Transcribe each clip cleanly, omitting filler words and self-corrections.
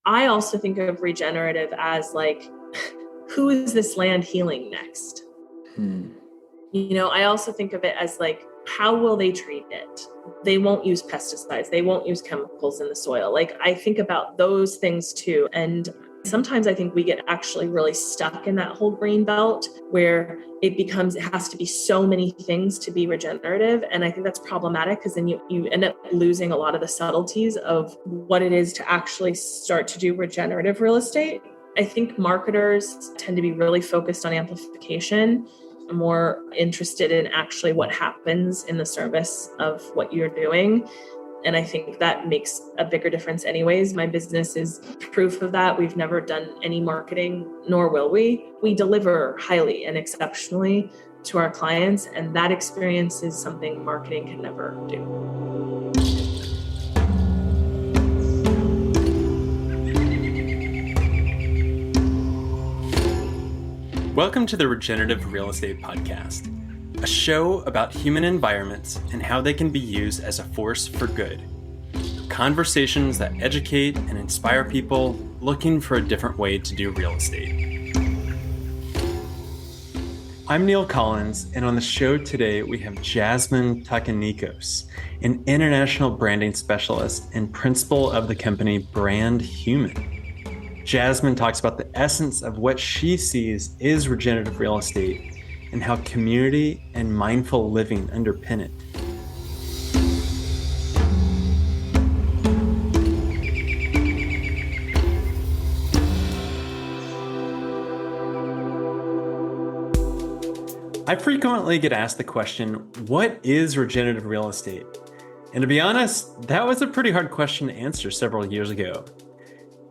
I also think of regenerative as like, who is this land healing next? I also think of it as like, how will they treat it? They won't use pesticides. They won't use chemicals in the soil. Like, I think about those things too. And sometimes I think we get actually really stuck in that whole green belt where it has to be so many things to be regenerative. And I think that's problematic because then you end up losing a lot of the subtleties of what it is to actually start to do regenerative real estate. I think marketers tend to be really focused on amplification, more interested in actually what happens in the service of what you're doing. And I think that makes a bigger difference anyways. My business is proof of that. We've never done any marketing, nor will we. We deliver highly and exceptionally to our clients, and that experience is something marketing can never do. Welcome to the Regenerative Real Estate Podcast, a show about human environments and how they can be used as a force for good. Conversations that educate and inspire people looking for a different way to do real estate. I'm Neil Collins, and on the show today we have Jasmine Takanikos, an international branding specialist and principal of the company Brand Human. Jasmine talks about the essence of what she sees is regenerative real estate and how community and mindful living underpin it. I frequently get asked the question, what is regenerative real estate? And to be honest, that was a pretty hard question to answer several years ago.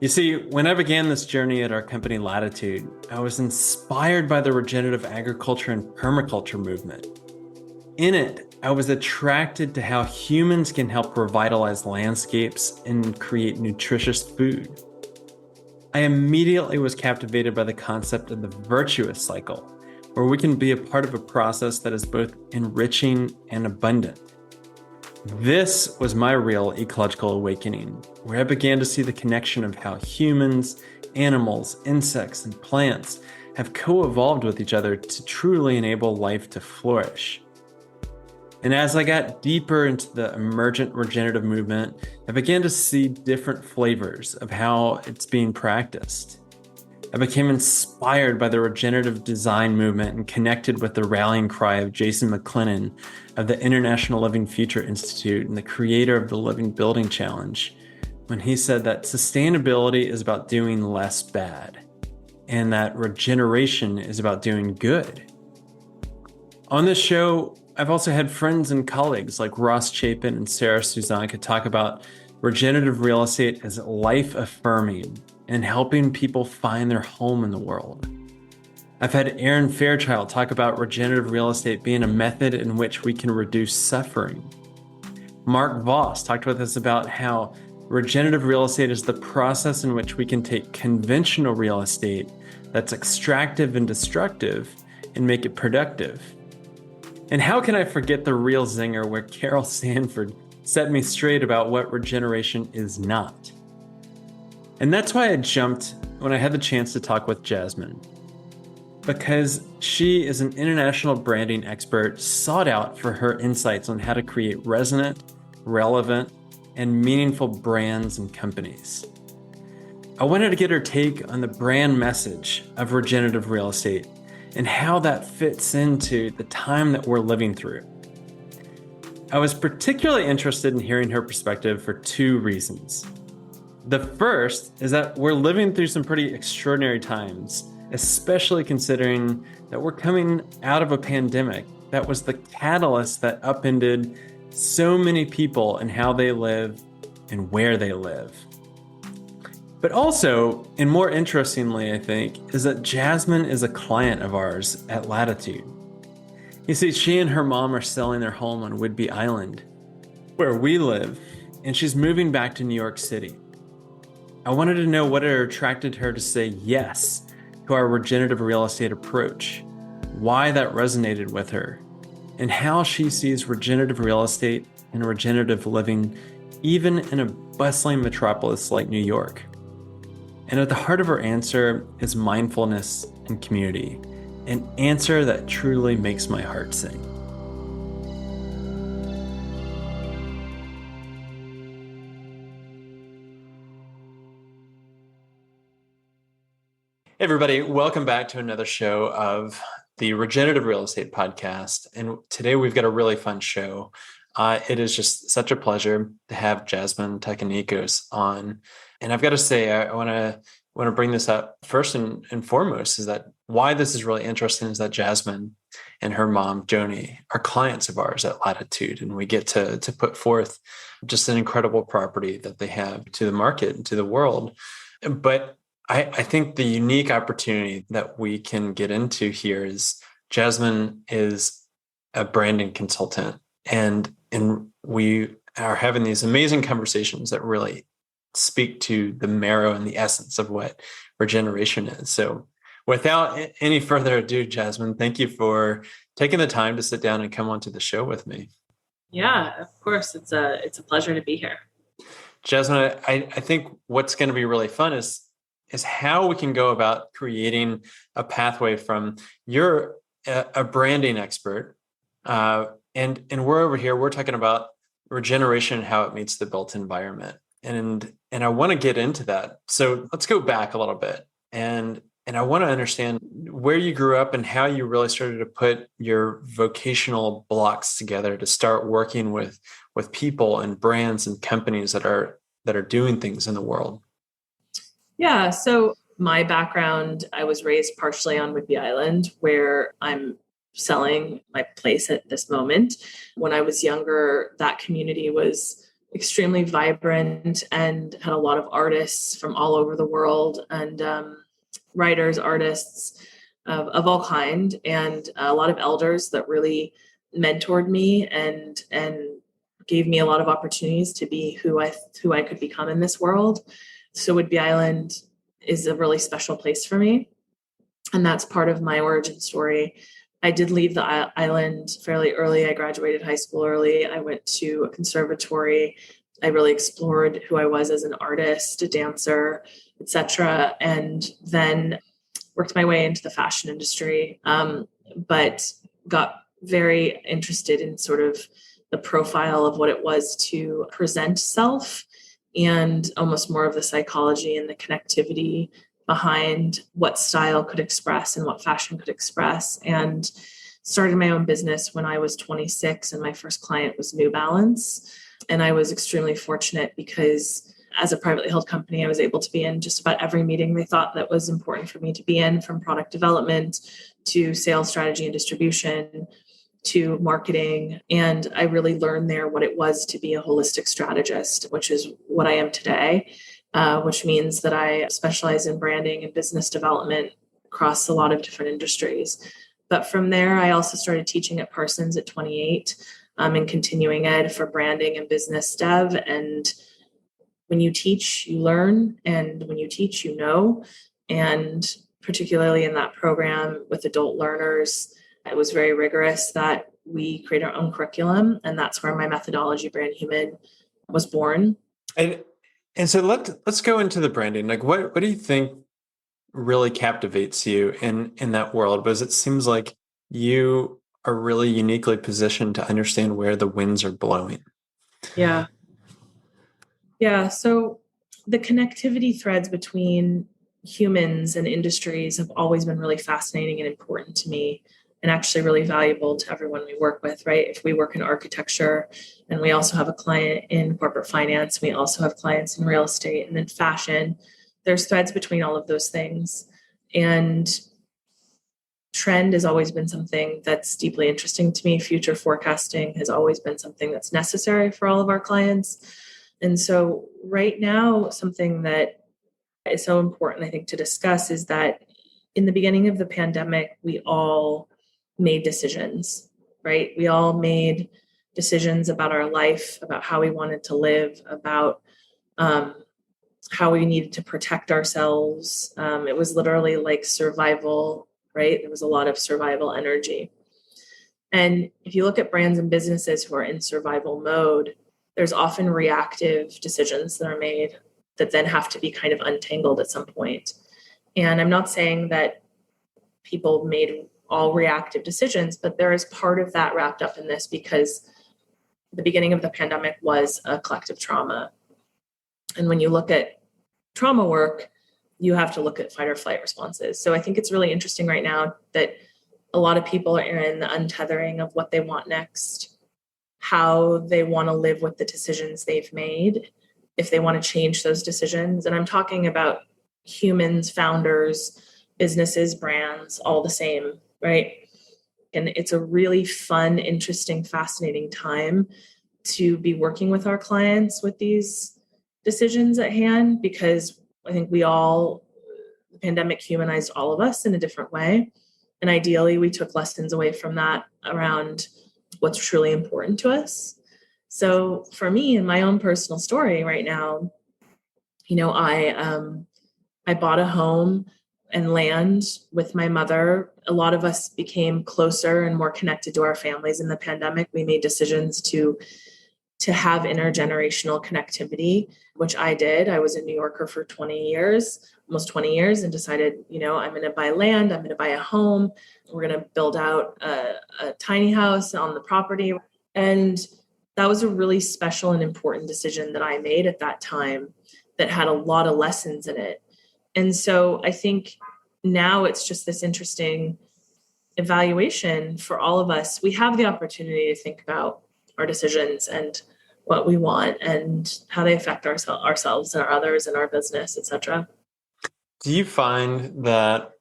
You see, when I began this journey at our company Latitude, I was inspired by the regenerative agriculture and permaculture movement. In it, I was attracted to how humans can help revitalize landscapes and create nutritious food. I immediately was captivated by the concept of the virtuous cycle, where we can be a part of a process that is both enriching and abundant. This was my real ecological awakening, where I began to see the connection of how humans, animals, insects, and plants have co-evolved with each other to truly enable life to flourish. And as I got deeper into the emergent regenerative movement, I began to see different flavors of how it's being practiced. I became inspired by the regenerative design movement and connected with the rallying cry of Jason McLennan of the International Living Future Institute and the creator of the Living Building Challenge, when he said that sustainability is about doing less bad and that regeneration is about doing good. On this show, I've also had friends and colleagues like Ross Chapin and Sarah Suzanka talk about regenerative real estate as life-affirming and helping people find their home in the world. I've had Aaron Fairchild talk about regenerative real estate being a method in which we can reduce suffering. Mark Voss talked with us about how regenerative real estate is the process in which we can take conventional real estate that's extractive and destructive and make it productive. And how can I forget the real zinger where Carol Sanford set me straight about what regeneration is not? And that's why I jumped when I had the chance to talk with Jasmine, because she is an international branding expert sought out for her insights on how to create resonant, relevant, and meaningful brands and companies. I wanted to get her take on the brand message of regenerative real estate and how that fits into the time that we're living through. I was particularly interested in hearing her perspective for two reasons. The first is that we're living through some pretty extraordinary times, especially considering that we're coming out of a pandemic that was the catalyst that upended so many people and how they live and where they live. But also, and more interestingly, I think, is that Jasmine is a client of ours at Latitude. You see, she and her mom are selling their home on Whidbey Island, where we live, and she's moving back to New York City. I wanted to know what had attracted her to say yes to our regenerative real estate approach, why that resonated with her, and how she sees regenerative real estate and regenerative living even in a bustling metropolis like New York. And at the heart of her answer is mindfulness and community, an answer that truly makes my heart sing. Hey everybody, welcome back to another show of the Regenerative Real Estate Podcast. And today we've got a really fun show. It is just such a pleasure to have Jasmine Takanikos on. And I've got to say, I want to bring this up first and foremost, is that why this is really interesting is that Jasmine and her mom, Joni, are clients of ours at Latitude. And we get to put forth just an incredible property that they have to the market and to the world. But I think the unique opportunity that we can get into here is Jasmine is a branding consultant, and we are having these amazing conversations that really speak to the marrow and the essence of what regeneration is. So without any further ado, Jasmine, thank you for taking the time to sit down and come onto the show with me. Yeah, of course. It's a pleasure to be here. Jasmine, I think what's going to be really fun is how we can go about creating a pathway from you're a branding expert, and we're over here, we're talking about regeneration and how it meets the built environment. And I want to get into that. So let's go back a little bit. And I want to understand where you grew up and how you really started to put your vocational blocks together to start working with people and brands and companies that are doing things in the world. Yeah. So my background, I was raised partially on Whidbey Island, where I'm selling my place at this moment. When I was younger, that community was extremely vibrant and had a lot of artists from all over the world, and writers, artists of all kind, and a lot of elders that really mentored me and gave me a lot of opportunities to be who I could become in this world. So Whidbey Island is a really special place for me. And that's part of my origin story. I did leave the island fairly early. I graduated high school early. I went to a conservatory. I really explored who I was as an artist, a dancer, etc. And then worked my way into the fashion industry, but got very interested in sort of the profile of what it was to present self, and almost more of the psychology and the connectivity behind what style could express and what fashion could express. And started my own business when I was 26, and my first client was New Balance. And I was extremely fortunate because as a privately held company, I was able to be in just about every meeting they thought that was important for me to be in, from product development to sales strategy and distribution to marketing. And I really learned there what it was to be a holistic strategist, which is what I am today, which means that I specialize in branding and business development across a lot of different industries. But from there, I also started teaching at Parsons at 28 in continuing ed for branding and business dev. And when you teach, you learn. And when you teach, you know. And particularly in that program with adult learners, it was very rigorous that we create our own curriculum. And that's where my methodology, Brand Human, was born. And so let's go into the branding. Like, what do you think really captivates you in that world? Because it seems like you are really uniquely positioned to understand where the winds are blowing. Yeah. So the connectivity threads between humans and industries have always been really fascinating and important to me, and actually really valuable to everyone we work with, right? If we work in architecture, and we also have a client in corporate finance, we also have clients in real estate and in fashion, there's threads between all of those things. And trend has always been something that's deeply interesting to me. Future forecasting has always been something that's necessary for all of our clients. And so right now, something that is so important, I think, to discuss is that in the beginning of the pandemic, we all made decisions, right? We all made decisions about our life, about how we wanted to live, about how we needed to protect ourselves. It was literally like survival, right? There was a lot of survival energy. And if you look at brands and businesses who are in survival mode, there's often reactive decisions that are made. that then have to be kind of untangled at some point. And I'm not saying that people made all reactive decisions, but there is part of that wrapped up in this, because the beginning of the pandemic was a collective trauma. And when you look at trauma work, you have to look at fight or flight responses. So I think it's really interesting right now that a lot of people are in the untethering of what they want next, how they want to live with the decisions they've made, if they want to change those decisions. And I'm talking about humans, founders, businesses, brands, all the same, right? And it's a really fun, interesting, fascinating time to be working with our clients with these decisions at hand, because I think the pandemic humanized all of us in a different way. And ideally, we took lessons away from that around what's truly important to us. So for me, in my own personal story right now, I bought a home and land with my mother. A lot of us became closer and more connected to our families in the pandemic. We made decisions to have intergenerational connectivity, which I did. I was a New Yorker for 20 years, almost 20 years, and decided, I'm going to buy land. I'm going to buy a home. We're going to build out a tiny house on the property. And that was a really special and important decision that I made at that time that had a lot of lessons in it. And so I think now it's just this interesting evaluation for all of us. We have the opportunity to think about our decisions and what we want and how they affect ourselves and our others and our business, etc. Do you find that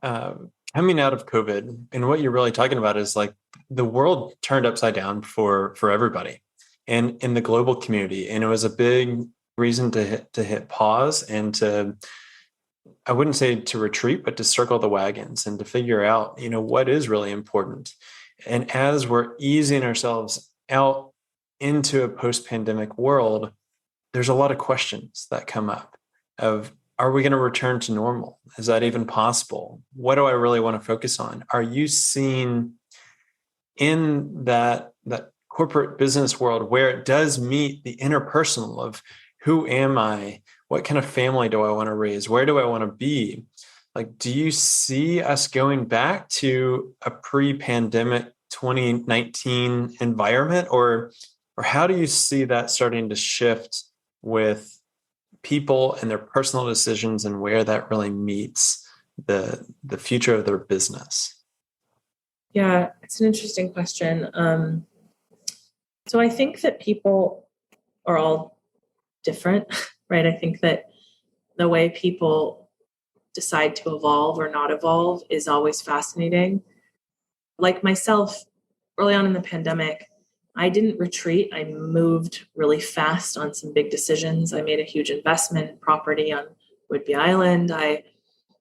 coming out of COVID, and what you're really talking about is like the world turned upside down for everybody and in the global community, and it was a big reason to hit pause and to, I wouldn't say to retreat, but to circle the wagons and to figure out, what is really important. And as we're easing ourselves out into a post-pandemic world, there's a lot of questions that come up of, are we going to return to normal? Is that even possible? What do I really want to focus on? Are you seeing in that corporate business world where it does meet the interpersonal of who am I? What kind of family do I want to raise? Where do I want to be? Like, do you see us going back to a pre-pandemic 2019 environment, or how do you see that starting to shift with people and their personal decisions and where that really meets the future of their business? Yeah, it's an interesting question. So I think that people are all different, right? I think that the way people decide to evolve or not evolve is always fascinating. Like myself, early on in the pandemic, I didn't retreat. I moved really fast on some big decisions. I made a huge investment in property on Whidbey Island. I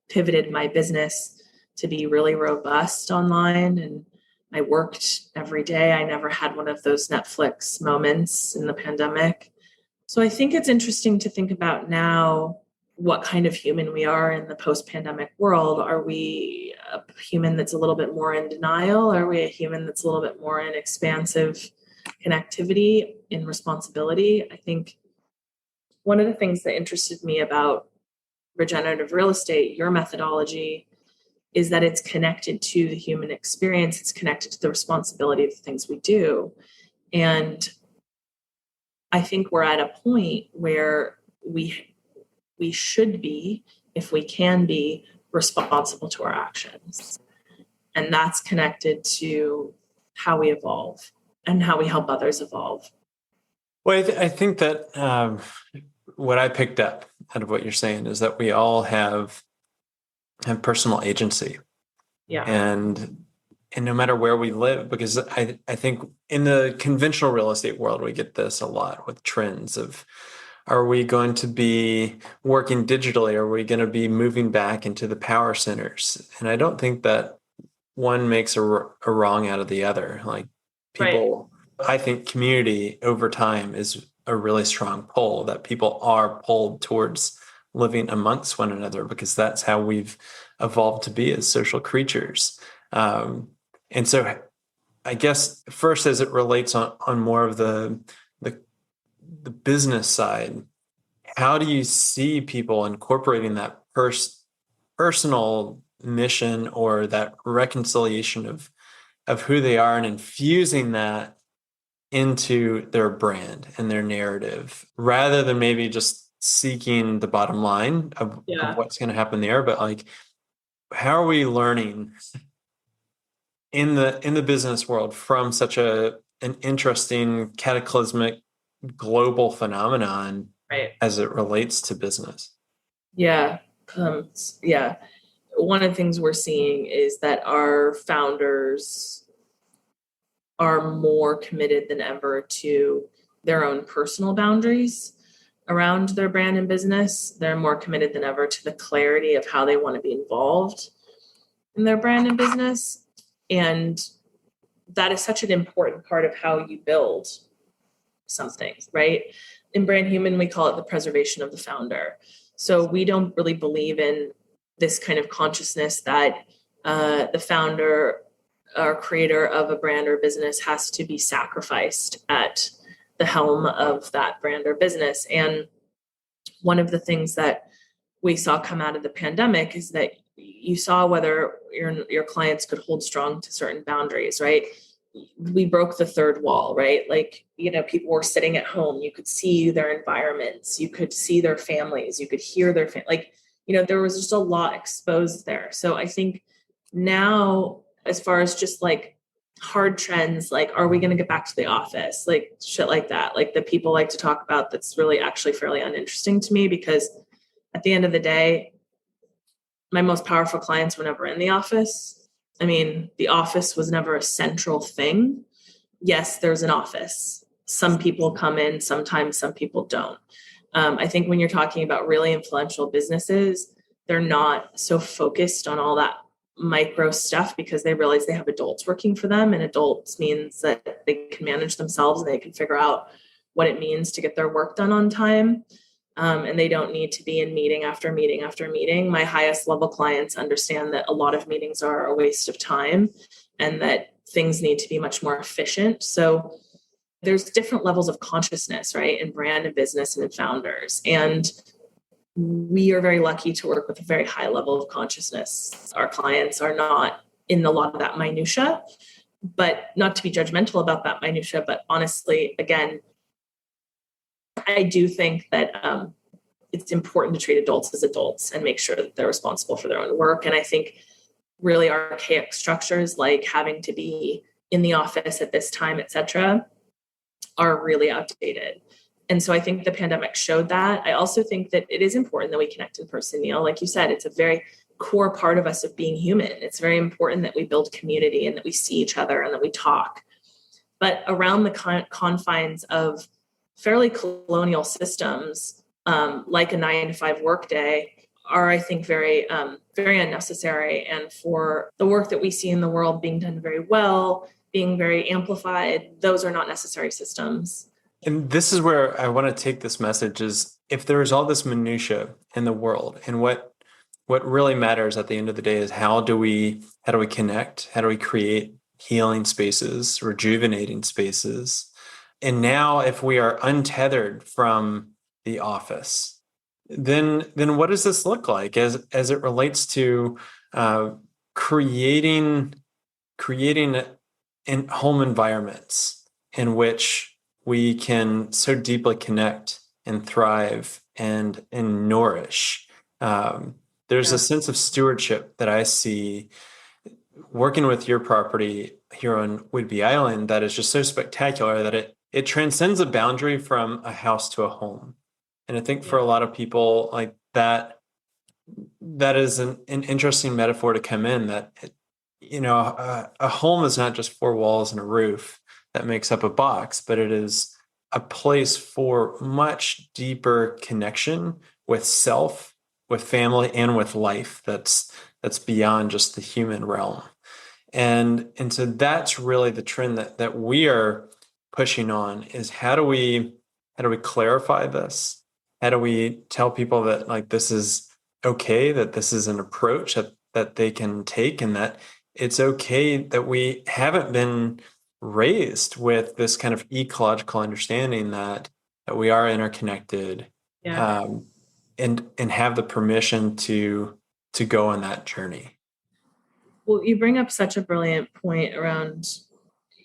pivoted my business to be really robust online, and I worked every day. I never had one of those Netflix moments in the pandemic. So I think it's interesting to think about now what kind of human we are in the post-pandemic world. Are we a human that's a little bit more in denial? Are we a human that's a little bit more in expansive connectivity, in responsibility? I think one of the things that interested me about regenerative real estate, your methodology, is that it's connected to the human experience. It's connected to the responsibility of the things we do. And I think we're at a point where we should be, if we can be, responsible to our actions. And that's connected to how we evolve and how we help others evolve. Well, I think that what I picked up out of what you're saying is that we all have personal agency. Yeah. And no matter where we live, because I think in the conventional real estate world, we get this a lot with trends of, are we going to be working digitally? Are we going to be moving back into the power centers? And I don't think that one makes a wrong out of the other. Like people, right. I think community over time is a really strong pull, that people are pulled towards living amongst one another, because that's how we've evolved to be as social creatures. And so I guess first, as it relates on more of the business side, how do you see people incorporating that personal mission or that reconciliation of who they are and infusing that into their brand and their narrative rather than maybe just seeking the bottom line of what's going to happen there, but like, how are we learning in the business world from such an interesting cataclysmic global phenomenon, right, as it relates to business? yeah, yeah. One of the things we're seeing is that our founders are more committed than ever to their own personal boundaries around their brand and business. They're more committed than ever to the clarity of how they want to be involved in their brand and business. And that is such an important part of how you build something, right? In Brand Human, we call it the preservation of the founder. So we don't really believe in this kind of consciousness that the founder or creator of a brand or business has to be sacrificed at the helm of that brand or business. And one of the things that we saw come out of the pandemic is that you saw whether your clients could hold strong to certain boundaries, right? We broke the third wall, right? Like, people were sitting at home. You could see their environments. You could see their families. You could hear their there was just a lot exposed there. So I think now, as far as just like hard trends, like, are we going to get back to the office? Like shit like that, like that people like to talk about, that's really actually fairly uninteresting to me, because at the end of the day, my most powerful clients were never in the office. I mean, the office was never a central thing. Yes, there's an office. Some people come in, sometimes some people don't. I think when you're talking about really influential businesses, they're not so focused on all that micro stuff because they realize they have adults working for them, and adults means that they can manage themselves and they can figure out what it means to get their work done on time. And they don't need to be in meeting after meeting after meeting. My highest level clients understand that a lot of meetings are a waste of time and that things need to be much more efficient. So there's different levels of consciousness, right, in brand and business and in founders. And we are very lucky to work with a very high level of consciousness. Our clients are not in a lot of that minutia, but not to be judgmental about that minutia. But honestly, again, I do think that it's important to treat adults as adults and make sure that they're responsible for their own work. And I think really archaic structures like having to be in the office at this time, et cetera, are really outdated. And so I think the pandemic showed that. I also think that it is important that we connect in person, Neil. Like you said, it's a very core part of us of being human. It's very important that we build community and that we see each other and that we talk. But around the confines of fairly colonial systems, like a 9-to-5 workday, are, I think, very, very unnecessary. And for the work that we see in the world being done very well, being very amplified, those are not necessary systems. And this is where I want to take this message is, if there is all this minutia in the world, and what really matters at the end of the day is how do we connect? How do we create healing spaces, rejuvenating spaces? And now if we are untethered from the office, then what does this look like as it relates to creating in home environments in which we can so deeply connect and thrive and nourish? There's a sense of stewardship that I see working with your property here on Whidbey Island that is just so spectacular that it transcends a boundary from a house to a home. And I think for a lot of people, like that is an interesting metaphor to come in, that a home is not just 4 walls and a roof that makes up a box, but it is a place for much deeper connection with self, with family, and with life that's beyond just the human realm. And so that's really the trend that we are pushing on, is how do we clarify this? How do we tell people that, like, this is okay, that this is an approach that they can take, and that it's okay that we haven't been raised with this kind of ecological understanding that we are interconnected, Yeah. And have the permission to go on that journey. Well, you bring up such a brilliant point around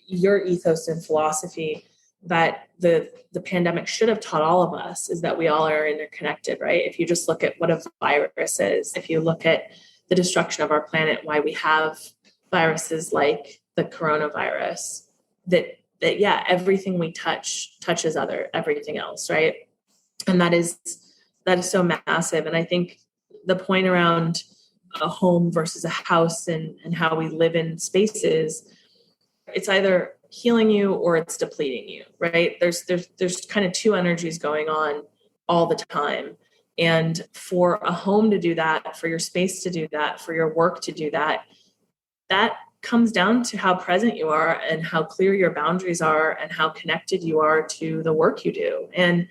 your ethos and philosophy that the pandemic should have taught all of us, is that we all are interconnected, right? If you just look at what a virus is, if you look at the destruction of our planet, why we have viruses like the coronavirus, that yeah, everything we touches everything else, right? And that is so massive. And I think the point around a home versus a house and how we live in spaces, it's either healing you or it's depleting you, right? There's kind of two energies going on all the time. And for a home to do that, for your space to do that, for your work to do that, that comes down to how present you are and how clear your boundaries are and how connected you are to the work you do. And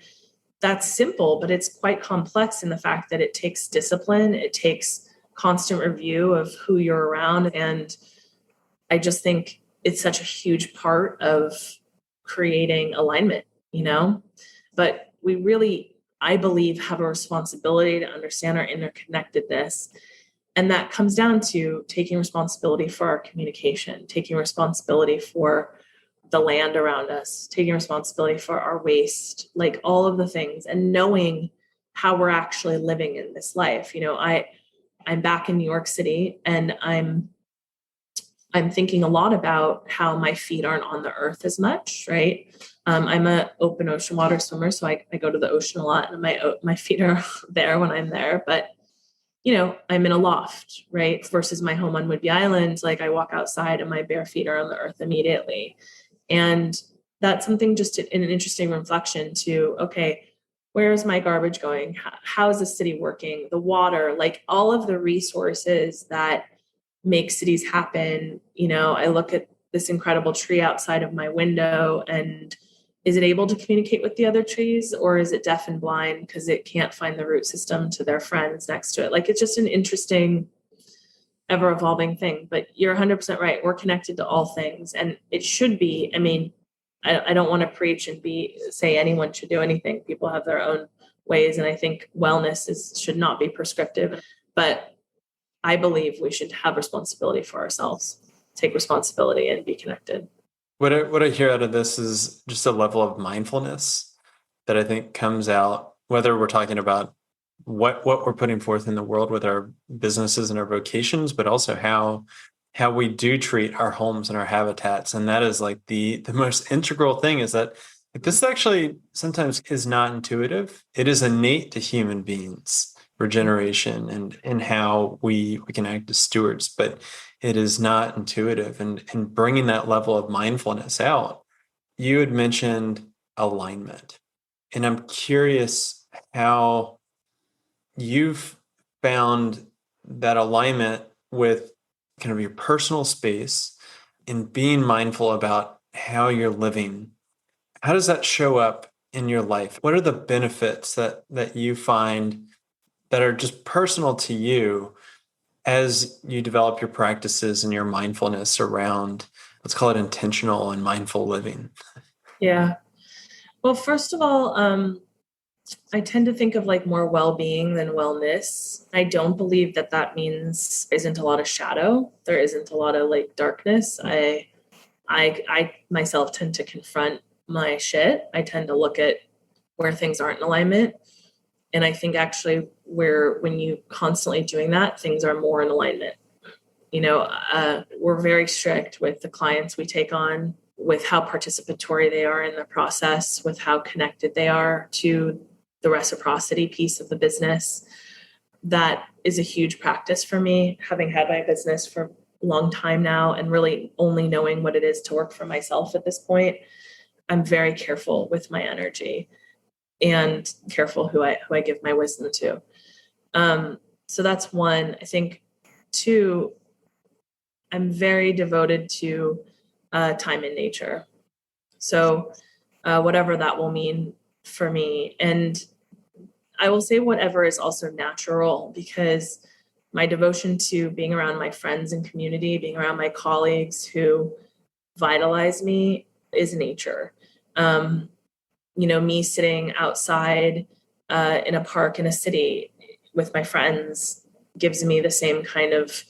that's simple, but it's quite complex in the fact that it takes discipline. It takes constant review of who you're around. And I just think it's such a huge part of creating alignment, but we really, I believe, have a responsibility to understand our interconnectedness. And that comes down to taking responsibility for our communication, taking responsibility for the land around us, taking responsibility for our waste, like all of the things, and knowing how we're actually living in this life. I'm back in New York City, and I'm thinking a lot about how my feet aren't on the earth as much, right? I'm a open ocean water swimmer, so I go to the ocean a lot, and my feet are there when I'm there. But I'm in a loft, right? Versus my home on Whidbey Island, like I walk outside and my bare feet are on the earth immediately. And that's something just an interesting reflection to, okay, where is my garbage going? How is the city working? The water, like all of the resources that make cities happen. I look at this incredible tree outside of my window, and is it able to communicate with the other trees, or is it deaf and blind because it can't find the root system to their friends next to it? Like, it's just an interesting, ever evolving thing. But you're 100% right. We're connected to all things, and it should be. I mean, I don't want to preach and say anyone should do anything. People have their own ways, and I think wellness should not be prescriptive. But I believe we should have responsibility for ourselves, take responsibility, and be connected. What I hear out of this is just a level of mindfulness that I think comes out, whether we're talking about what we're putting forth in the world with our businesses and our vocations, but also how we do treat our homes and our habitats. And that is like the most integral thing, is that this actually sometimes is not intuitive. It is innate to human beings, regeneration and how we can act as stewards, but it is not intuitive. And bringing that level of mindfulness out, you had mentioned alignment. And I'm curious how you've found that alignment with kind of your personal space and being mindful about how you're living. How does that show up in your life? What are the benefits that you find that are just personal to you as you develop your practices and your mindfulness around, let's call it intentional and mindful living? Yeah. Well, first of all, I tend to think of like more well-being than wellness. I don't believe that means there isn't a lot of shadow. There isn't a lot of like darkness. I myself tend to confront my shit. I tend to look at where things aren't in alignment. And I think actually when you constantly doing that, things are more in alignment. We're very strict with the clients we take on, with how participatory they are in the process, with how connected they are to the reciprocity piece of the business. That is a huge practice for me, having had my business for a long time now and really only knowing what it is to work for myself at this point. I'm very careful with my energy and careful who I give my wisdom to. So that's one. I think two, I'm very devoted to time in nature. So whatever that will mean for me. And I will say whatever is also natural, because my devotion to being around my friends and community, being around my colleagues who vitalize me, is nature. Me sitting outside in a park in a city with my friends gives me the same kind of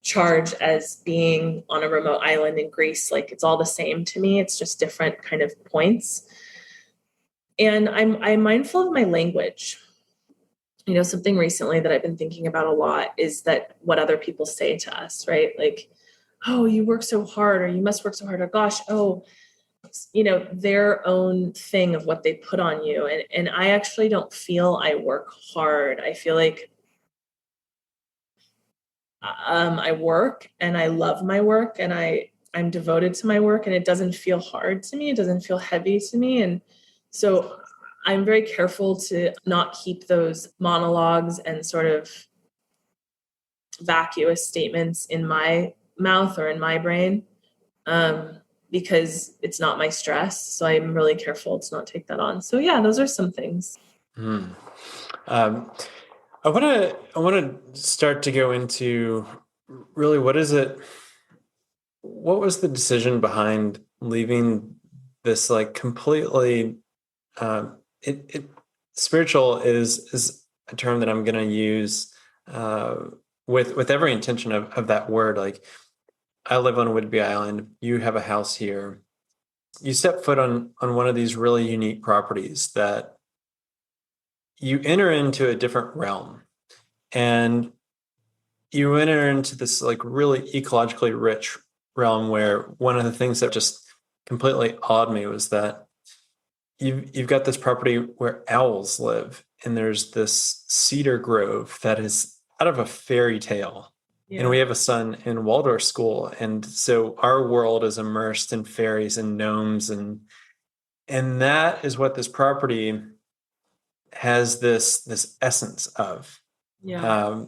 charge as being on a remote island in Greece. Like, it's all the same to me. It's just different kind of points. And I'm mindful of my language. You know, something recently that I've been thinking about a lot is that what other people say to us, right? Like, oh, you work so hard, or you must work so hard, or gosh, oh, you know, their own thing of what they put on you. And I actually don't feel I work hard. I feel like I work and I love my work, and I'm devoted to my work, and it doesn't feel hard to me. It doesn't feel heavy to me. And so I'm very careful to not keep those monologues and sort of vacuous statements in my mouth or in my brain, because it's not my stress. So I'm really careful to not take that on. So yeah, those are some things. Mm. I want to start to go into really what was the decision behind leaving this like completely spiritual is a term that I'm going to use with every intention of that word. Like, I live on Whidbey Island. You have a house here. You step foot on one of these really unique properties that you enter into a different realm, and you enter into this like really ecologically rich realm where one of the things that just completely awed me was that you've got this property where owls live, and there's this cedar grove that is out of a fairy tale. Yeah. And we have a son in Waldorf school, and so our world is immersed in fairies and gnomes, and that is what this property has this essence of. Yeah.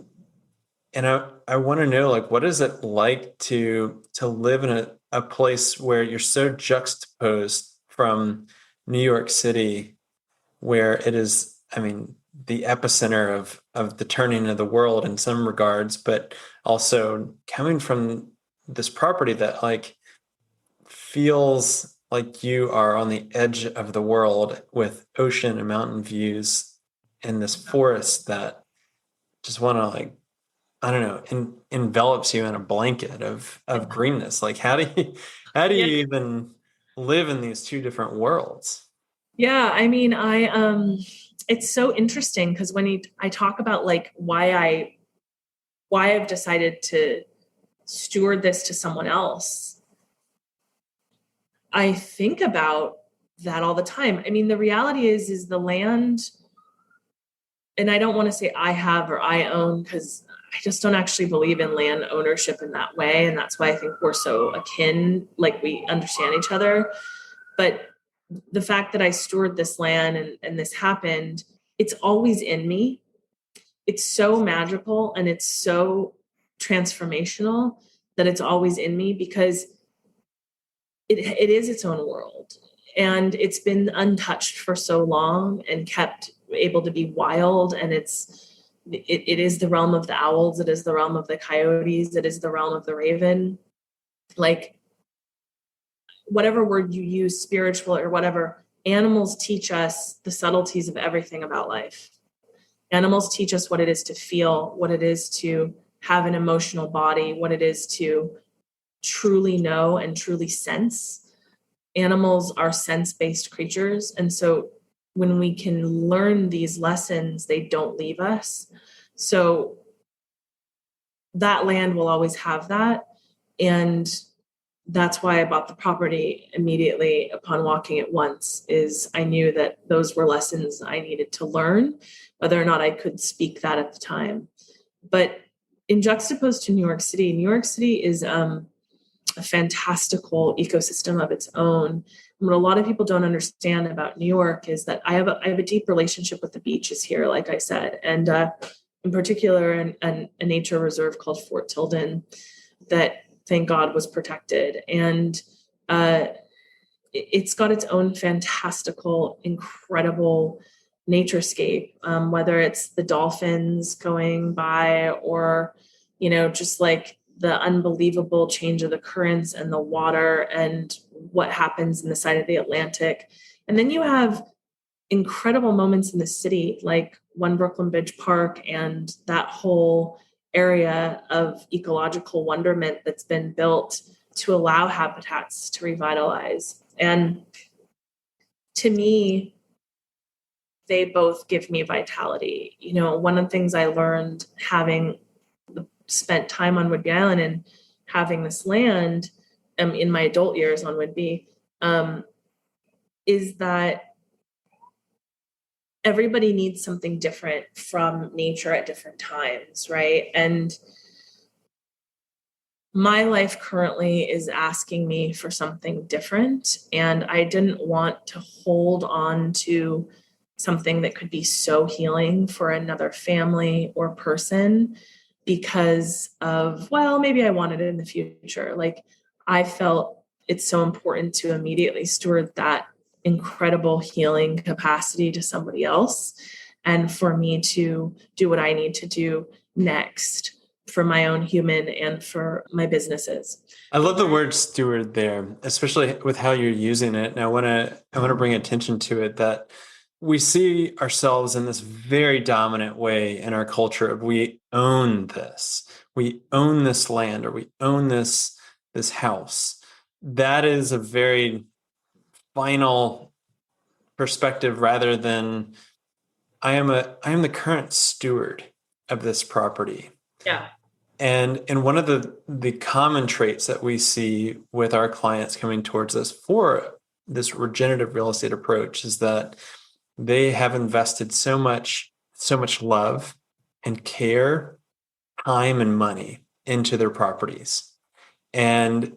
And I want to know, like, what is it like to live in a place where you're so juxtaposed from New York City, where it is, I mean, the epicenter of the turning of the world in some regards, but also coming from this property that like feels like you are on the edge of the world with ocean and mountain views in this forest that just want to like, I don't know, envelops you in a blanket of greenness. Like, how do you even live in these two different worlds? Yeah, I mean, it's so interesting because when I talk about like why I've decided to steward this to someone else, I think about that all the time. I mean, the reality is the land, and I don't want to say I have or I own, because I just don't actually believe in land ownership in that way. And that's why I think we're so akin, like we understand each other. But the fact that I steward this land and this happened, it's always in me. It's so magical and it's so transformational that it's always in me, because it is its own world, and it's been untouched for so long and kept able to be wild. And it is the realm of the owls. It is the realm of the coyotes. It is the realm of the raven. Like, whatever word you use, spiritual or whatever, animals teach us the subtleties of everything about life. Animals teach us what it is to feel, what it is to have an emotional body, what it is to truly know and truly sense. Animals are sense-based creatures. And so when we can learn these lessons, they don't leave us. So that land will always have that. And that's why I bought the property immediately upon walking it once, is I knew that those were lessons I needed to learn, whether or not I could speak that at the time. But in juxtaposed to New York City is a fantastical ecosystem of its own. And what a lot of people don't understand about New York is that I have a deep relationship with the beaches here, like I said, and in particular a nature reserve called Fort Tilden that, thank God, was protected. And it's got its own fantastical, incredible naturescape, whether it's the dolphins going by or, just like the unbelievable change of the currents and the water and what happens in the side of the Atlantic. And then you have incredible moments in the city, like One Brooklyn Bridge Park and that whole area of ecological wonderment that's been built to allow habitats to revitalize. And to me, they both give me vitality. You know, one of the things I learned having spent time on Whidbey Island and having this land in my adult years on Whidbey, is that everybody needs something different from nature at different times, right? And my life currently is asking me for something different, and I didn't want to hold on to something that could be so healing for another family or person because of, well, maybe I want it in the future. Like, I felt it's so important to immediately steward that incredible healing capacity to somebody else, and for me to do what I need to do next for my own human and for my businesses. I love the word steward there, especially with how you're using it. And I want to bring attention to it that we see ourselves in this very dominant way in our culture of we own this. We own this land, or we own this house. That is a very final perspective rather than I am the current steward of this property. Yeah. And one of the common traits that we see with our clients coming towards us for this regenerative real estate approach is that they have invested so much love and care, time and money into their properties. And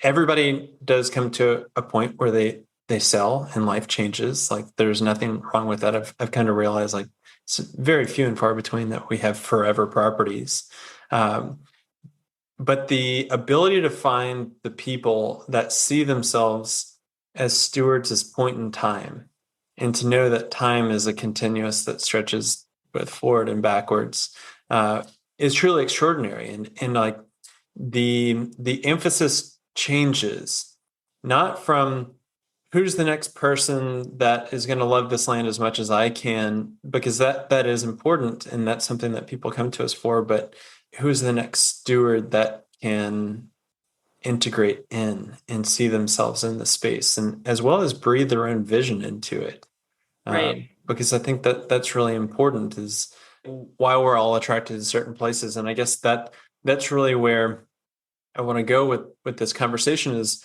everybody does come to a point where they sell and life changes. Like, there's nothing wrong with that. I've kind of realized, like, it's very few and far between that we have forever properties. But the ability to find the people that see themselves as stewards as point in time, and to know that time is a continuous that stretches both forward and backwards, is truly extraordinary. And like the emphasis changes, not from who's the next person that is going to love this land as much as I can, because that is important and that's something that people come to us for, but who's the next steward that can integrate in and see themselves in the space, and as well as breathe their own vision into it. Right. Because I think that's really important, is why we're all attracted to certain places. And I guess that's really where I want to go with this conversation is,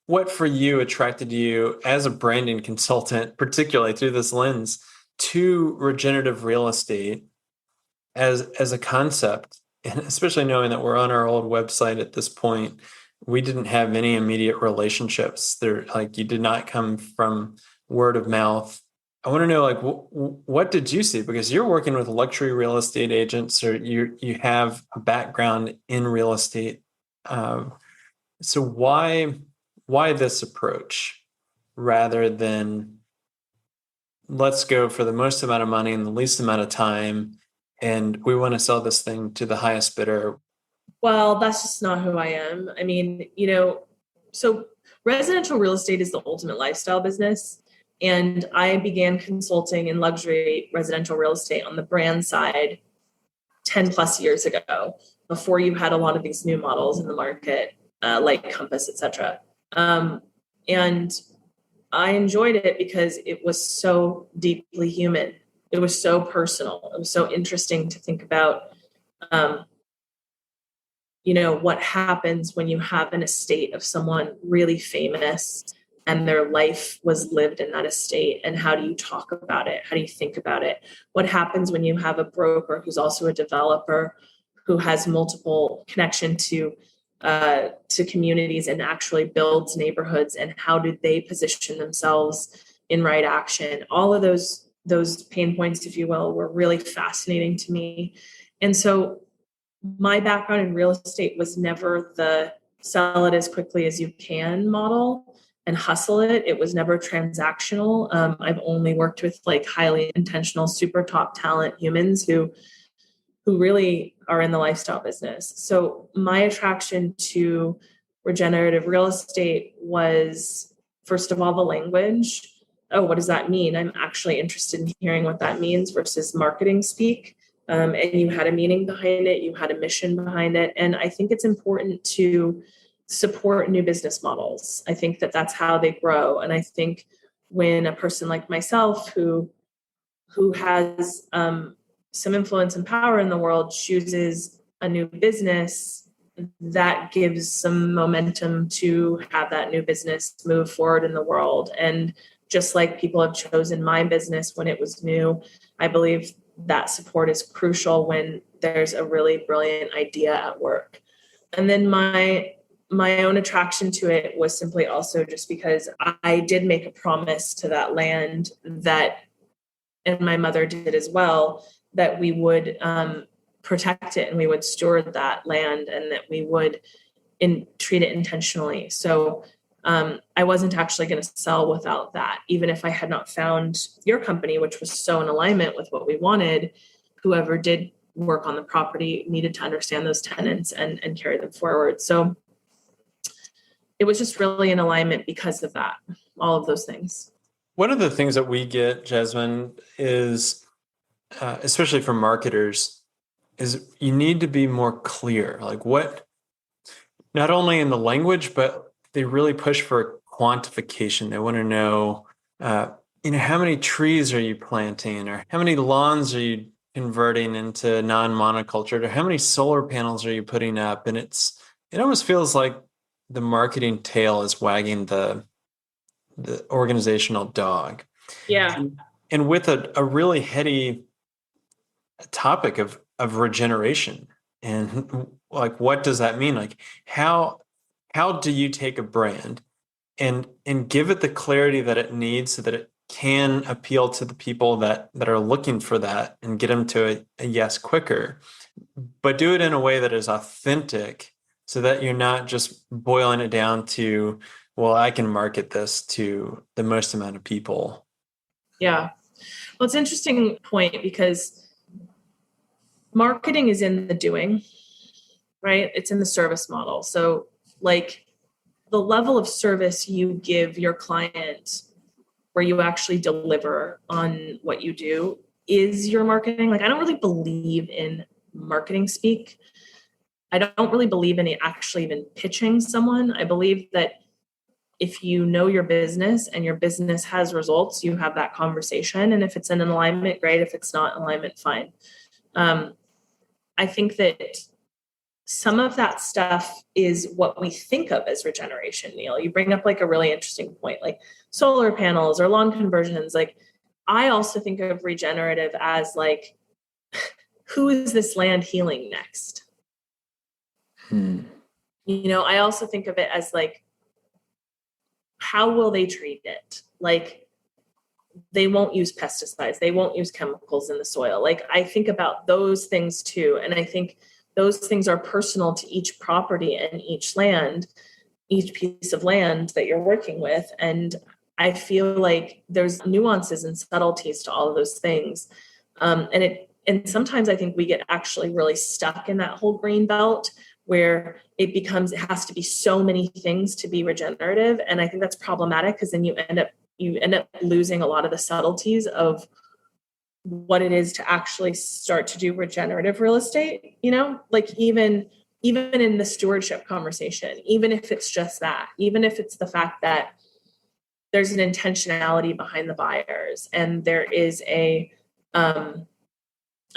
what for you attracted you as a branding consultant, particularly through this lens, to regenerative real estate as a concept, and especially knowing that we're on our old website at this point, we didn't have any immediate relationships there. Like, you did not come from word of mouth. I want to know, like, what did you see? Because you're working with luxury real estate agents, or you have a background in real estate. So why this approach rather than let's go for the most amount of money in the least amount of time, and we want to sell this thing to the highest bidder? Well, that's just not who I am. I mean, so residential real estate is the ultimate lifestyle business. And I began consulting in luxury residential real estate on the brand side 10 plus years ago, before you had a lot of these new models in the market, like Compass, et cetera. And I enjoyed it because it was so deeply human. It was so personal. It was so interesting to think about, what happens when you have an estate of someone really famous and their life was lived in that estate, and how do you talk about it? How do you think about it? What happens when you have a broker who's also a developer who has multiple connection to communities and actually builds neighborhoods, and how do they position themselves in right action? All of those pain points, if you will, were really fascinating to me. And so my background in real estate was never the sell it as quickly as you can model and hustle it. It was never transactional. I've only worked with like highly intentional, super top talent humans who really are in the lifestyle business. So my attraction to regenerative real estate was first of all, the language. Oh, what does that mean? I'm actually interested in hearing what that means versus marketing speak. And you had a meaning behind it, you had a mission behind it. And I think it's important to support new business models. I think that that's how they grow. And I think when a person like myself who has some influence and power in the world chooses a new business, that gives some momentum to have that new business move forward in the world. And just like people have chosen my business when it was new, I believe that support is crucial when there's a really brilliant idea at work. And then my own attraction to it was simply also just because I did make a promise to that land that, and my mother did as well, that we would protect it and we would steward that land and that we would treat it intentionally. So I wasn't actually going to sell without that. Even if I had not found your company, which was so in alignment with what we wanted, whoever did work on the property needed to understand those tenants and carry them forward. So it was just really in alignment because of that, all of those things. One of the things that we get, Jasmine, is, especially from marketers, is you need to be more clear. Like what, not only in the language, but they really push for quantification. They want to know, how many trees are you planting, or how many lawns are you converting into non-monocultured, or how many solar panels are you putting up? And it almost feels like the marketing tail is wagging the organizational dog. Yeah. And with a really heady topic of regeneration, and like, what does that mean? Like, how do you take a brand and give it the clarity that it needs so that it can appeal to the people that are looking for that and get them to a yes quicker, but do it in a way that is authentic so that you're not just boiling it down to, well, I can market this to the most amount of people. Yeah. Well, it's an interesting point because marketing is in the doing, right? It's in the service model. So like the level of service you give your client where you actually deliver on what you do is your marketing. Like I don't really believe in marketing speak. I don't really believe in actually even pitching someone. I believe that if you know your business and your business has results, you have that conversation. And if it's in an alignment, great. If it's not in alignment, fine. I think that some of that stuff is what we think of as regeneration, Neil. You bring up like a really interesting point, like solar panels or lawn conversions. Like I also think of regenerative as like, who is this land healing next? I also think of it as like, how will they treat it? Like they won't use pesticides. They won't use chemicals in the soil. Like I think about those things too. And I think those things are personal to each property and each land, each piece of land that you're working with. And I feel like there's nuances and subtleties to all of those things. And sometimes I think we get actually really stuck in that whole green belt where it has to be so many things to be regenerative. And I think that's problematic because then you end up losing a lot of the subtleties of what it is to actually start to do regenerative real estate, like even in the stewardship conversation, even if it's just that, even if it's the fact that there's an intentionality behind the buyers and there is an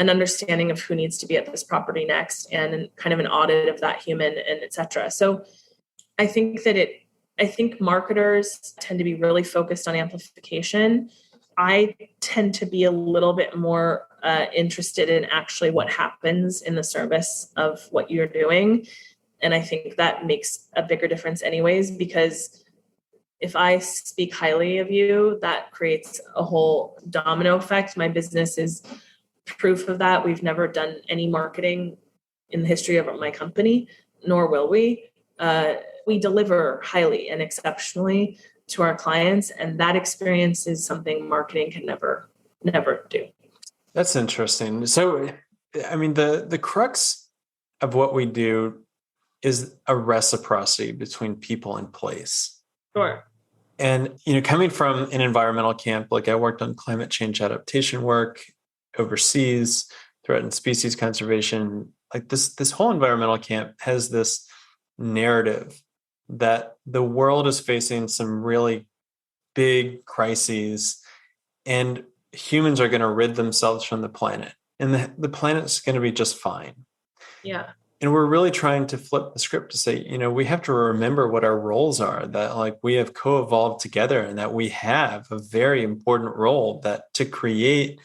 understanding of who needs to be at this property next and kind of an audit of that human and et cetera. So I think marketers tend to be really focused on amplification. I tend to be a little bit more interested in actually what happens in the service of what you're doing. And I think that makes a bigger difference anyways, because if I speak highly of you, that creates a whole domino effect. My business is proof of that. We've never done any marketing in the history of my company, nor will we. We deliver highly and exceptionally to our clients, and that experience is something marketing can never do. That's interesting. So, I mean, the crux of what we do is a reciprocity between people and place. Sure. And, coming from an environmental camp, like I worked on climate change adaptation work overseas, threatened species conservation, like this whole environmental camp has this narrative that the world is facing some really big crises and humans are going to rid themselves from the planet and the planet's going to be just fine. Yeah. And we're really trying to flip the script to say, we have to remember what our roles are, that like we have co-evolved together and that we have a very important role that to create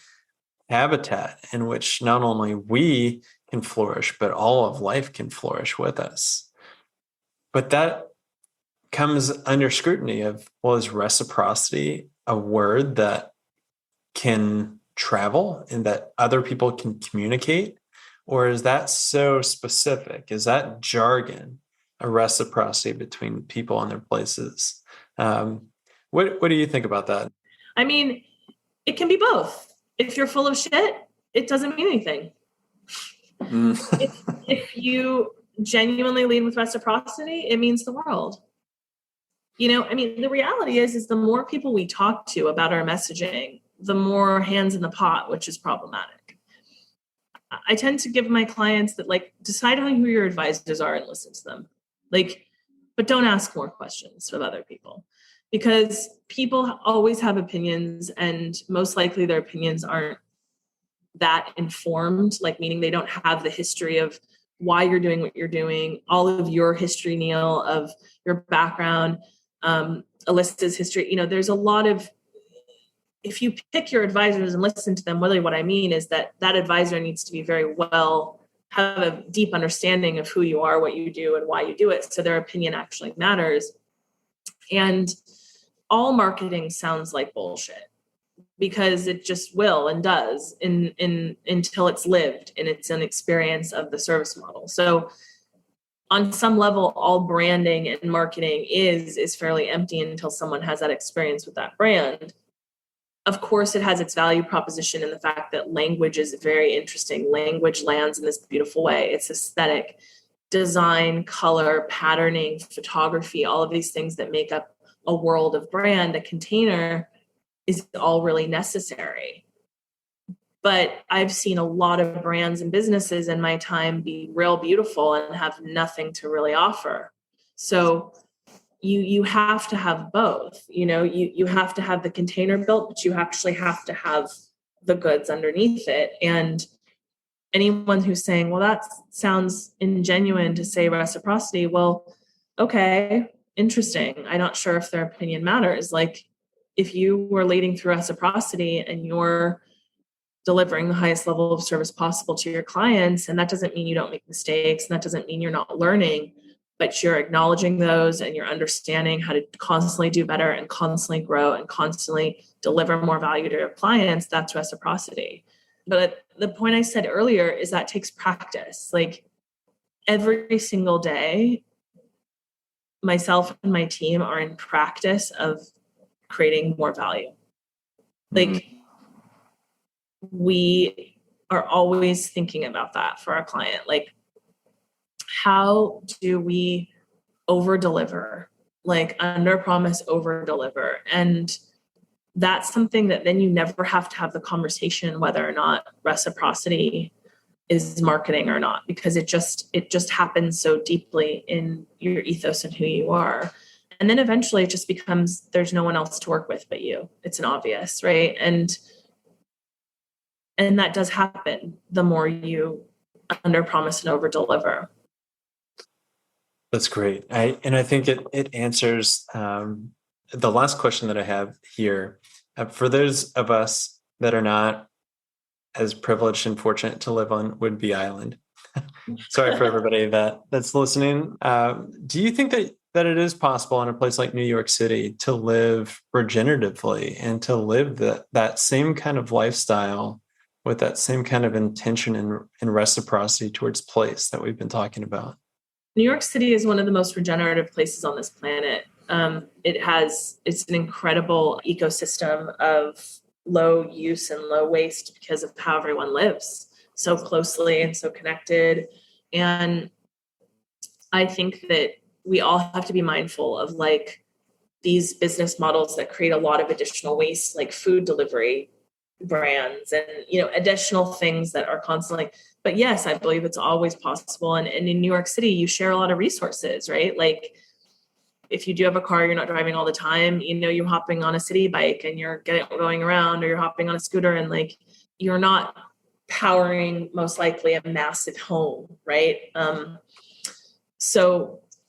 habitat in which not only we can flourish, but all of life can flourish with us. But that comes under scrutiny of, well, is reciprocity a word that can travel and that other people can communicate? Or is that so specific? Is that jargon, a reciprocity between people and their places? What do you think about that? I mean, it can be both. If you're full of shit, it doesn't mean anything. If you genuinely lead with reciprocity, it means the world. The reality is the more people we talk to about our messaging, the more hands in the pot, which is problematic. I tend to give my clients that, like, decide on who your advisors are and listen to them. But don't ask more questions of other people, because people always have opinions, and most likely their opinions aren't that informed, meaning they don't have the history of why you're doing what you're doing, all of your history, Neil, of your background, Alyssa's history. There's a lot of, if you pick your advisors and listen to them, really what I mean is that advisor needs to be have a deep understanding of who you are, what you do, and why you do it. So their opinion actually matters. And all marketing sounds like bullshit, because it just will and does until it's lived and it's an experience of the service model. So on some level, all branding and marketing is fairly empty until someone has that experience with that brand. Of course, it has its value proposition in the fact that language is very interesting. Language lands in this beautiful way. It's aesthetic, design, color, patterning, photography, all of these things that make up a world of brand, a container, is all really necessary. But I've seen a lot of brands and businesses in my time be real beautiful and have nothing to really offer. So you have to have both. You have to have the container built, but you actually have to have the goods underneath it. And anyone who's saying, well, that sounds ingenuine to say reciprocity, well, okay, interesting. I'm not sure if their opinion matters. Like, if you were leading through reciprocity and you're delivering the highest level of service possible to your clients, and that doesn't mean you don't make mistakes, and that doesn't mean you're not learning, but you're acknowledging those and you're understanding how to constantly do better and constantly grow and constantly deliver more value to your clients, that's reciprocity. But the point I said earlier is that takes practice. Like, every single day, myself and my team are in practice of creating more value. Like, we are always thinking about that for our client. Like, how do we over deliver, like under promise, over deliver? And that's something that then you never have to have the conversation whether or not reciprocity is marketing or not, because it just happens so deeply in your ethos and who you are. And then eventually it just becomes, there's no one else to work with but you. It's an obvious, right? And that does happen the more you under promise and over deliver. That's great. I think it answers the last question that I have here. For those of us that are not as privileged and fortunate to live on Whidbey Island, sorry for everybody that's listening. Do you think that it is possible in a place like New York City to live regeneratively and to live that same kind of lifestyle with that same kind of intention and reciprocity towards place that we've been talking about? New York City is one of the most regenerative places on this planet. It's an incredible ecosystem of low use and low waste because of how everyone lives so closely and so connected. And I think that we all have to be mindful of, like, these business models that create a lot of additional waste, like food delivery brands and, additional things that are constantly, but yes, I believe it's always possible. And in New York City, you share a lot of resources, right? Like if you do have a car, you're not driving all the time, you're hopping on a city bike and you're going around, or you're hopping on a scooter, and like, you're not powering most likely a massive home, right?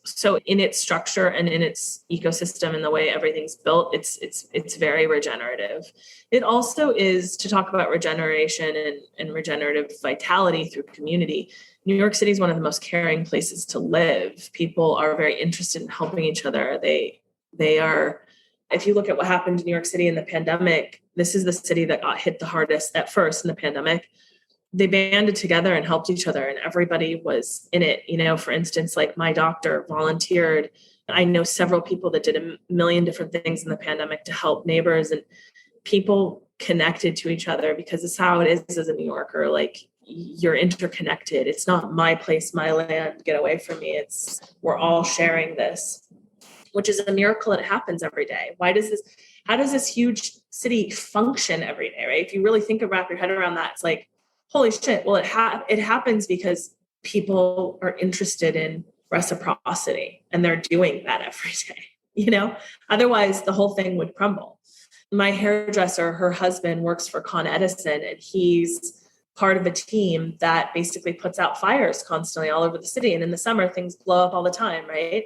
So in its structure and in its ecosystem and the way everything's built, it's very regenerative. It also is, to talk about regeneration and regenerative vitality through community. New York City is one of the most caring places to live. People are very interested in helping each other. They are, if you look at what happened in New York City in the pandemic, this is the city that got hit the hardest at first in the pandemic. They banded together and helped each other, and everybody was in it. For instance, like my doctor volunteered. I know several people that did a million different things in the pandemic to help neighbors, and people connected to each other, because it's how it is as a New Yorker. Like, you're interconnected. It's not my place, my land, get away from me. It's, we're all sharing this, which is a miracle. It happens every day. How does this huge city function every day, right? If you really wrap your head around that, it's like, holy shit. Well, it happens because people are interested in reciprocity, and they're doing that every day, otherwise the whole thing would crumble. My hairdresser, her husband works for Con Edison, and he's part of a team that basically puts out fires constantly all over the city. And in the summer, things blow up all the time, right?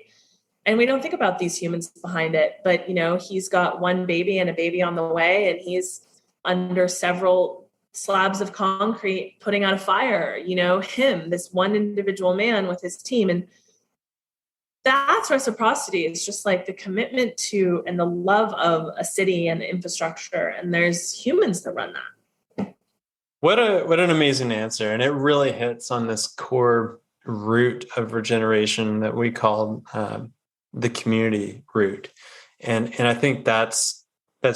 And we don't think about these humans behind it, but he's got one baby and a baby on the way, and he's under several slabs of concrete putting out a fire, this one individual man with his team. And that's reciprocity. It's just like the commitment to and the love of a city and infrastructure. And there's humans that run that. What an amazing answer. And it really hits on this core root of regeneration that we call the community root. And I think that's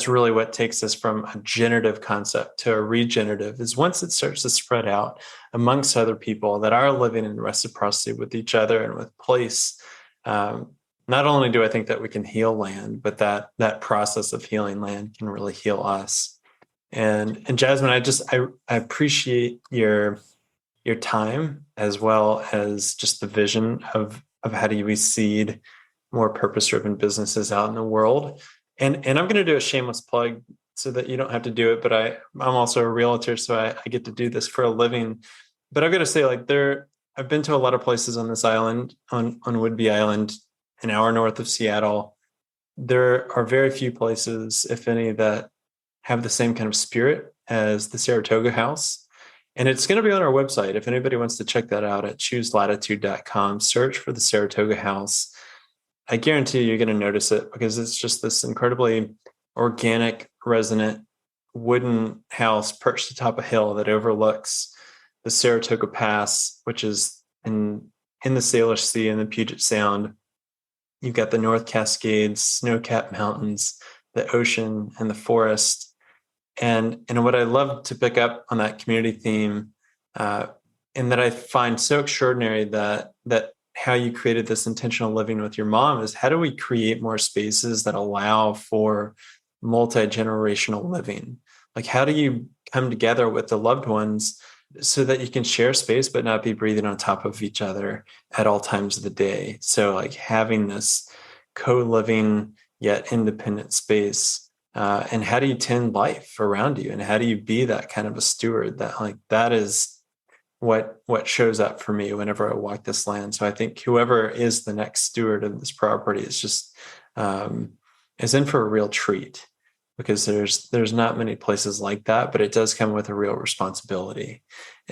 really what takes us from a generative concept to a regenerative, is once it starts to spread out amongst other people that are living in reciprocity with each other and with place. Not only do I think that we can heal land, but that process of healing land can really heal us. And Jasmine, I appreciate your time, as well as just the vision of how do we seed more purpose-driven businesses out in the world. And I'm going to do a shameless plug so that you don't have to do it, but I'm also a realtor, so I get to do this for a living. But I've got to say, like, I've been to a lot of places on this island, on Whidbey Island, an hour north of Seattle. There are very few places, if any, that have the same kind of spirit as the Saratoga House. And it's going to be on our website. If anybody wants to check that out, at chooselatitude.com, search for the Saratoga House. I guarantee you're going to notice it, because it's just this incredibly organic, resonant wooden house perched atop a hill that overlooks the Saratoga Pass, which is in the Salish Sea and the Puget Sound. You've got the North Cascades, snow-capped mountains, the ocean, and the forest. And what I love to pick up on that community theme, and that I find so extraordinary, that how you created this intentional living with your mom, is how do we create more spaces that allow for multi-generational living? Like, how do you come together with the loved ones so that you can share space but not be breathing on top of each other at all times of the day? So like having this co-living yet independent space, and how do you tend life around you, and how do you be that kind of a steward? That is what shows up for me whenever I walk this land. So I think whoever is the next steward of this property is just is in for a real treat, because there's not many places like that, but it does come with a real responsibility,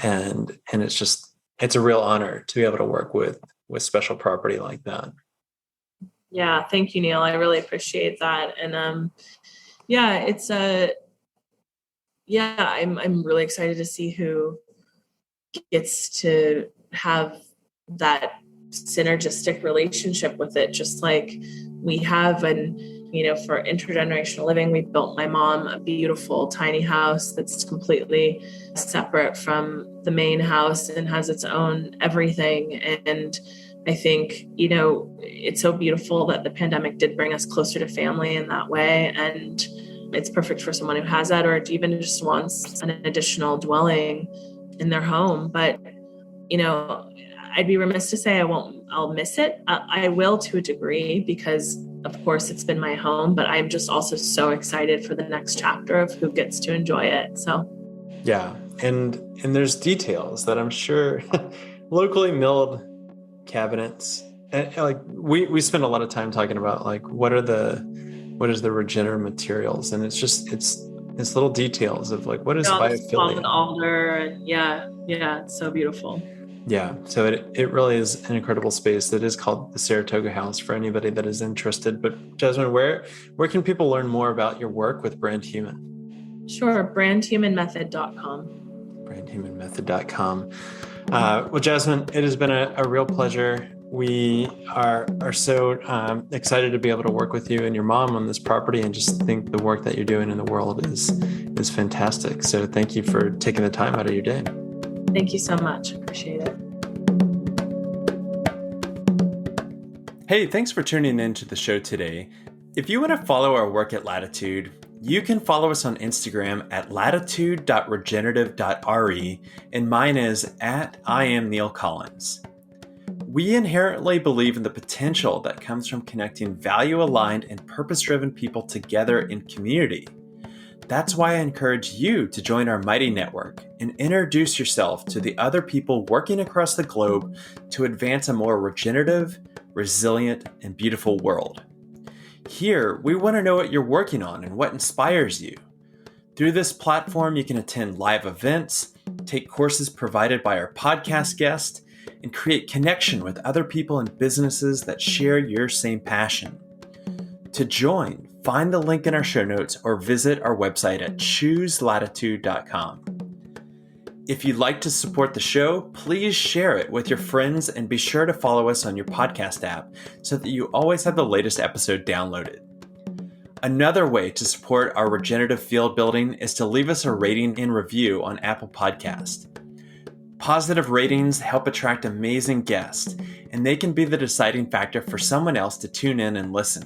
and it's a real honor to be able to work with special property like that. Yeah, thank you, Neil. I really appreciate that. And I'm really excited to see who gets to have that synergistic relationship with it, just like we have. And for intergenerational living, we built my mom a beautiful tiny house that's completely separate from the main house and has its own everything. And I think, it's so beautiful that the pandemic did bring us closer to family in that way. And it's perfect for someone who has that, or even just wants an additional dwelling in their home. But, I'd be remiss to say I'll miss it. I will, to a degree, because of course it's been my home, but I'm just also so excited for the next chapter of who gets to enjoy it. So yeah. And there's details that I'm sure locally milled cabinets. And like we spend a lot of time talking about like what is the regenerative materials, and it's little details of like what is biophilia. Alder, and yeah, it's so beautiful. Yeah, so it really is an incredible space. That is called the Saratoga House for anybody that is interested. But Jasmine, where can people learn more about your work with Brand Human? Sure, brandhumanmethod.com. brandhumanmethod.com. Well, Jasmine, it has been a real pleasure. We are so excited to be able to work with you and your mom on this property, and just think the work that you're doing in the world is fantastic. So thank you for taking the time out of your day. Thank you so much. Appreciate it. Hey, thanks for tuning in to the show today. If you want to follow our work at Latitude, you can follow us on Instagram at latitude.regenerative.re, and mine is at I am Neil Collins. We inherently believe in the potential that comes from connecting value-aligned and purpose-driven people together in community. That's why I encourage you to join our mighty network and introduce yourself to the other people working across the globe to advance a more regenerative, resilient, and beautiful world. Here, we want to know what you're working on and what inspires you. Through this platform, you can attend live events, take courses provided by our podcast guests, and create connection with other people and businesses that share your same passion. To join, find the link in our show notes or visit our website at chooselatitude.com. If you'd like to support the show, please share it with your friends and be sure to follow us on your podcast app so that you always have the latest episode downloaded. Another way to support our regenerative field building is to leave us a rating and review on Apple Podcast. Positive ratings help attract amazing guests, and they can be the deciding factor for someone else to tune in and listen.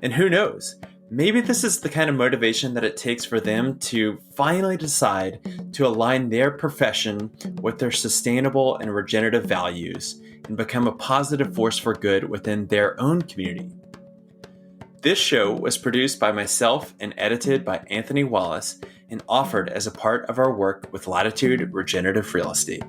And who knows, maybe this is the kind of motivation that it takes for them to finally decide to align their profession with their sustainable and regenerative values and become a positive force for good within their own community. This show was produced by myself and edited by Anthony Wallace and offered as a part of our work with Latitude Regenerative Real Estate.